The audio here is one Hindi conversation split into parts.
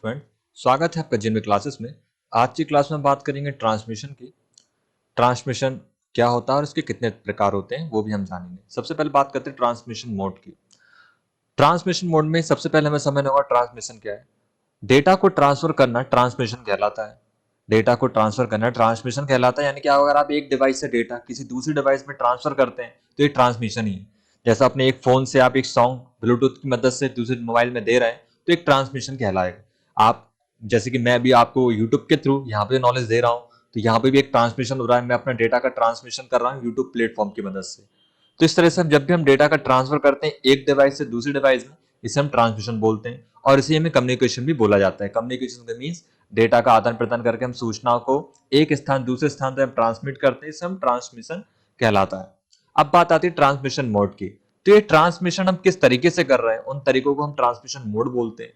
फ्रेंड, स्वागत है आपका जिम क्लासेस में। आज की क्लास में बात करेंगे ट्रांसमिशन की। ट्रांसमिशन क्या होता है और इसके कितने प्रकार होते हैं वो भी हम जानेंगे। सबसे पहले बात करते हैं ट्रांसमिशन मोड की। ट्रांसमिशन मोड में सबसे पहले हमें समझना होगा ट्रांसमिशन क्या है। डेटा को ट्रांसफर करना ट्रांसमिशन कहलाता है। डेटा को ट्रांसफर करना ट्रांसमिशन कहलाता है, यानी कि अगर आप एक डिवाइस से डेटा किसी दूसरी डिवाइस में ट्रांसफर करते हैं तो ये ट्रांसमिशन ही है। जैसा अपने एक फोन से आप एक सॉन्ग ब्लूटूथ की मदद से दूसरे मोबाइल में दे रहे हैं तो एक ट्रांसमिशन कहलाएगा। आप जैसे कि मैं भी आपको यूट्यूब के थ्रू यहाँ पे नॉलेज दे रहा हूँ, तो यहाँ पे भी एक ट्रांसमिशन हो रहा है। मैं अपना डेटा का ट्रांसमिशन कर रहा हूँ यूट्यूब प्लेटफॉर्म की मदद से। तो इस तरह से जब भी हम डेटा का ट्रांसफर करते हैं एक डिवाइस से दूसरी डिवाइस में, इसे हम ट्रांसमिशन बोलते हैं। और इसे हमें कम्युनिकेशन भी बोला जाता है। कम्युनिकेशन का मीन्स डेटा का आदान प्रदान करके हम सूचनाओं को एक स्थान दूसरे स्थान तक ट्रांसमिट करते हैं, इसे हम ट्रांसमिशन कहलाता है। अब बात आती है ट्रांसमिशन मोड की। तो ये ट्रांसमिशन हम किस तरीके से कर रहे हैं, उन तरीकों को हम ट्रांसमिशन मोड बोलते हैं।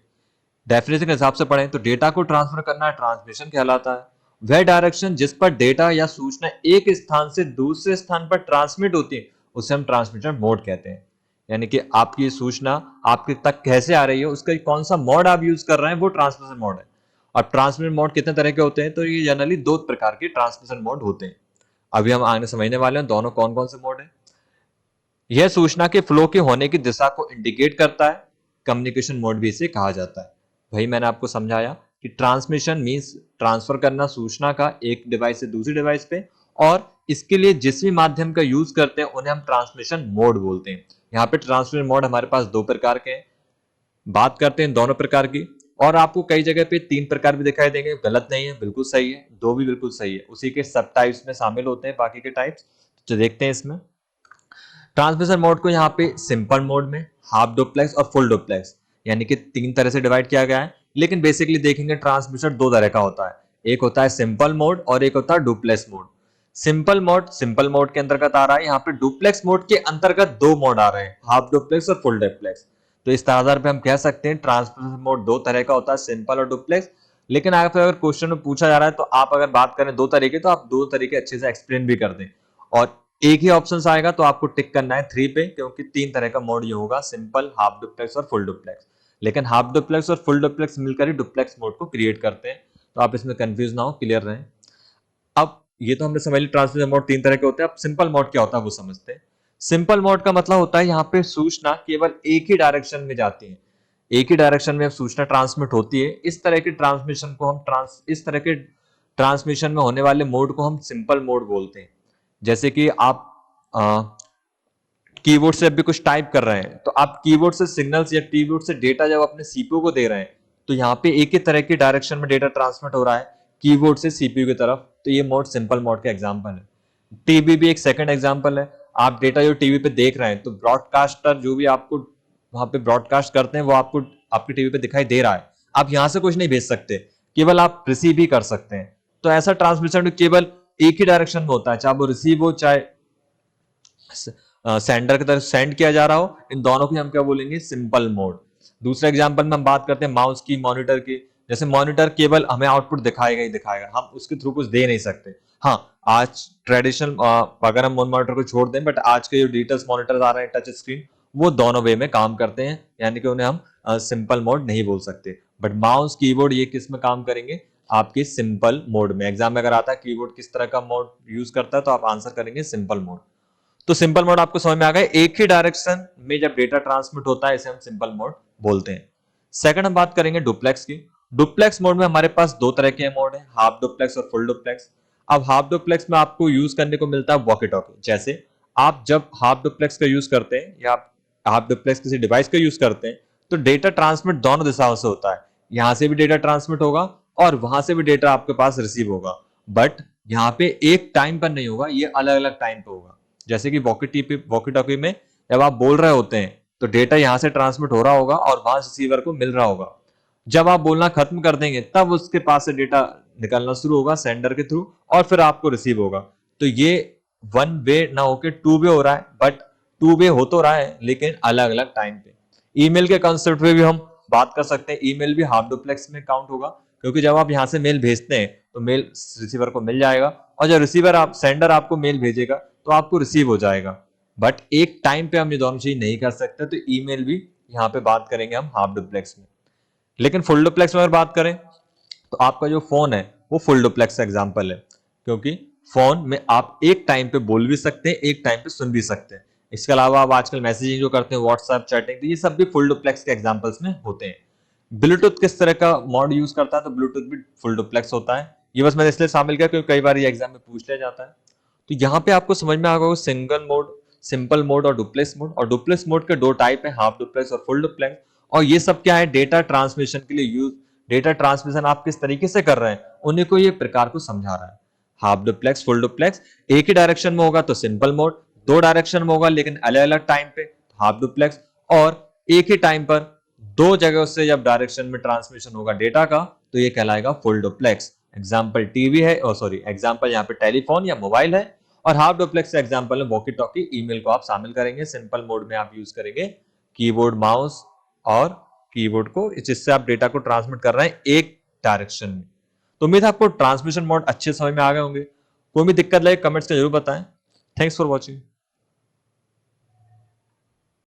डेफिनेशन के हिसाब से पढ़ें तो डेटा को ट्रांसफर करना ट्रांसमिशन कहलाता है। वह डायरेक्शन जिस पर डेटा या सूचना एक स्थान से दूसरे स्थान पर ट्रांसमिट होती है उसे हम ट्रांसमिशन मोड कहते हैं। यानी कि आपकी सूचना आपके तक कैसे आ रही है, उसका कौन सा मोड आप यूज कर रहे हैं, वो ट्रांसमिशन मोड है। और ट्रांसमिशन मोड कितने तरह के होते हैं, तो ये जनरली दो प्रकार के ट्रांसमिशन मोड होते हैं। अभी हम आगे समझने वाले हैं दोनों कौन कौन से मोड है। यह सूचना के फ्लो के होने की दिशा को इंडिकेट करता है। कम्युनिकेशन मोड भी इसे कहा जाता है। वही मैंने आपको समझाया कि ट्रांसमिशन मींस ट्रांसफर करना सूचना का एक डिवाइस से दूसरी डिवाइस पे, और इसके लिए जिस भी माध्यम का यूज करते हैं उन्हें हम ट्रांसमिशन मोड बोलते हैं। यहाँ पे ट्रांसमिशन मोड हमारे पास दो प्रकार के हैं। बात करते हैं दोनों प्रकार की। और आपको कई जगह पे तीन प्रकार भी दिखाई देंगे, गलत नहीं है, बिल्कुल सही है। दो भी बिल्कुल सही है, उसी के सब टाइप्स में शामिल होते हैं बाकी के टाइप्स। तो देखते हैं इसमें ट्रांसमिशन मोड को यहाँ पे सिंपल मोड में, हाफ डुप्लेक्स और फुल डुप्लेक्स यानी कि तीन तरह से डिवाइड किया गया है। लेकिन बेसिकली देखेंगे ट्रांसमिशन दो तरह का होता है। एक होता है सिंपल मोड और एक होता है डुप्लेक्स मोड। सिंपल मोड के अंतर्गत आ रहा है। यहाँ पे डुप्लेक्स मोड के अंतर्गत दो मोड आ रहे हैं, हाफ डुप्लेक्स और फुल डुप्लेक्स। तो इस आधार पे हम कह सकते हैं ट्रांसमिशन मोड दो तरह का होता है, सिंपल और डुप्लेक्स। लेकिन अगर क्वेश्चन में पूछा जा रहा है तो आप अगर बात करें दो तरीके, तो आप दो तरीके अच्छे से एक्सप्लेन भी कर दें। और एक ही ऑप्शन आएगा तो आपको टिक करना है 3 पे, क्योंकि तीन तरह का मोड ये होगा, सिंपल, हाफ डुप्लेक्स और फुल डुप्लेक्स। लेकिन हाफ डुप्लेक्स और फुल डुप्लेक्स मिलकर ही डुप्लेक्स मोड को क्रिएट करते हैं। तो आप इसमें कंफ्यूज ना हो, क्लियर रहें। अब ये तो हमने समझ लिया ट्रांसमिशन मोड तीन तरह के होते हैं। अब सिंपल मोड क्या होता है वो समझते हैं। सिंपल मोड का मतलब होता है यहाँ पे सूचना केवल एक ही डायरेक्शन में जाती है। एक ही डायरेक्शन में सूचना ट्रांसमिट होती है। इस तरह के ट्रांसमिशन को हम इस तरह के ट्रांसमिशन में होने वाले मोड को हम सिंपल मोड बोलते हैं। जैसे कि आप कीबोर्ड से अभी कुछ टाइप कर रहे हैं, तो आप कीबोर्ड से सिग्नल्स या कीबोर्ड से डेटा जब अपने सीपीयू को दे रहे हैं, तो यहाँ पे एक ही तरह की डायरेक्शन में डेटा ट्रांसमिट हो रहा है कीबोर्ड से सीपीयू की तरफ। तो ये मोड सिंपल मोड का एग्जांपल है। टीवी भी एक सेकंड एग्जांपल है। आप डेटा जो टीवी पे देख रहे हैं, तो ब्रॉडकास्टर जो भी आपको वहां पे ब्रॉडकास्ट करते हैं वो आपको आपकी टीवी पे दिखाई दे रहा है। आप यहां से कुछ नहीं भेज सकते, केवल आप रिसीव ही कर सकते हैं। तो ऐसा ट्रांसमिशन केवल एक ही डायरेक्शन में होता है, चाहे वो रिसीव हो चाहे सेंडर की तरफ सेंड किया जा रहा हो। इन दोनों की हम क्या बोलेंगे, सिंपल मोड। दूसरे एग्जांपल में हम बात करते हैं माउस की, मॉनिटर की। जैसे मॉनिटर केवल हमें आउटपुट दिखाएगा ही दिखाएगा, हम उसके थ्रू कुछ दे नहीं सकते। हाँ, आज ट्रेडिशनल अगर हम मॉनिटर को छोड़ दें, बट आज के जो डिजिटल मॉनिटर आ रहे हैं टच स्क्रीन, वो दोनों वे में काम करते हैं, यानी कि उन्हें हम सिंपल मोड नहीं बोल सकते। बट माउस कीबोर्ड ये किस में काम करेंगे, आपके सिंपल मोड में। एग्जाम में अगर आता है कीबोर्ड किस तरह का मोड यूज करता है, तो आप आंसर करेंगे सिंपल मोड। तो सिंपल मोड आपको समझ में आ गया, एक ही डायरेक्शन में जब डेटा ट्रांसमिट होता है इसे हम सिंपल मोड बोलते हैं। सेकंड हम बात करेंगे डुप्लेक्स की। डुप्लेक्स मोड में हमारे पास दो तरह के मोड है, हाफ डुप्लेक्स और फुल डुप्लेक्स। अब हाफ डुप्लेक्स में आपको यूज करने को मिलता है वॉकी टॉकी। जैसे आप जब हाफ डुप्लेक्स का यूज करते हैं या आप हाफ डुप्लेक्स किसी डिवाइस का यूज करते हैं, तो डेटा ट्रांसमिट दोनों दिशाओं से होता है। यहां से भी डेटा ट्रांसमिट होगा और वहां से भी डेटा आपके पास रिसीव होगा। बट यहाँ पे एक टाइम पर नहीं होगा, ये अलग अलग टाइम पे होगा। जैसे कि वॉकी टॉकी में जब आप बोल रहे होते हैं तो डेटा यहां से ट्रांसमिट हो रहा होगा और वहां रिसीवर को मिल रहा होगा। जब आप बोलना खत्म कर देंगे तब उसके पास से डेटा निकलना शुरू होगा सेंडर के थ्रू, और फिर आपको रिसीव होगा। तो ये वन वे ना होके टू वे हो रहा है, बट टू वे हो तो रहा है लेकिन अलग अलग टाइम पे। ईमेल के कंसेप्ट पे भी हम बात कर सकते हैं। ईमेल भी हाफ डुप्लेक्स में काउंट होगा, क्योंकि जब आप यहां से मेल भेजते हैं तो मेल रिसीवर को मिल जाएगा, और जब रिसीवर आप सेंडर आपको मेल भेजेगा तो आपको रिसीव हो जाएगा। बट एक टाइम पे हम ये दोनों चीज नहीं कर सकते, तो ईमेल भी यहाँ पे बात करेंगे हम हाफ डुप्लेक्स में। लेकिन फुल डुप्लेक्स में अगर बात करें तो आपका जो फोन है वो फुल डुप्लेक्स एग्जांपल है, क्योंकि फोन में आप एक टाइम पे बोल भी सकते हैं, एक टाइम पे सुन भी सकते हैं। इसके अलावा आप आजकल मैसेजिंग जो करते हैं, व्हाट्सएप चैटिंग, तो ये सब भी फुल डुप्लेक्स के एग्जांपल्स में होते हैं। ब्लूटूथ किस तरह का मॉड यूज करता है, तो ब्लूटूथ भी फुल डुप्लेक्स होता है। ये बस मैंने इसलिए शामिल किया क्योंकि कई बार ये एग्जाम में पूछ लिया जाता है। तो यहाँ पे आपको समझ में आ गया सिंगल मोड, सिंपल मोड और डुप्लेक्स मोड। और डुप्लेक्स मोड के दो टाइप है, हाफ डुप्लेक्स और फुल डुप्लेक्स। और ये सब क्या है, डेटा ट्रांसमिशन के लिए यूज, डेटा ट्रांसमिशन आप किस तरीके से कर रहे हैं उन्हीं को ये प्रकार को समझा रहा है। हाफ डुप्लेक्स, फुल डुप्लेक्स, एक ही डायरेक्शन में होगा तो सिंपल मोड, दो डायरेक्शन में होगा लेकिन अलग अलग टाइम पे हाफ डुप्लेक्स, और एक ही टाइम पर दो जगहों से जब डायरेक्शन में ट्रांसमिशन होगा डेटा का तो ये कहलाएगा फुल डुप्लेक्स। एग्जाम्पल टीवी है, और सॉरी एग्जाम्पल यहाँ पे टेलीफोन या मोबाइल है। और हाफ डुप्लेक्स एग्जाम्पल में वॉकी टॉकी, ईमेल को आप शामिल करेंगे। सिंपल मोड में आप यूज करेंगे कीबोर्ड, माउस और कीबोर्ड को, जिससे आप डेटा को ट्रांसमिट कर रहे हैं एक डायरेक्शन में। तो उम्मीद है आपको ट्रांसमिशन मोड अच्छे समझ में आ गए होंगे। कोई भी दिक्कत लगे कमेंट्स में जरूर बताएं। Thanks for watching.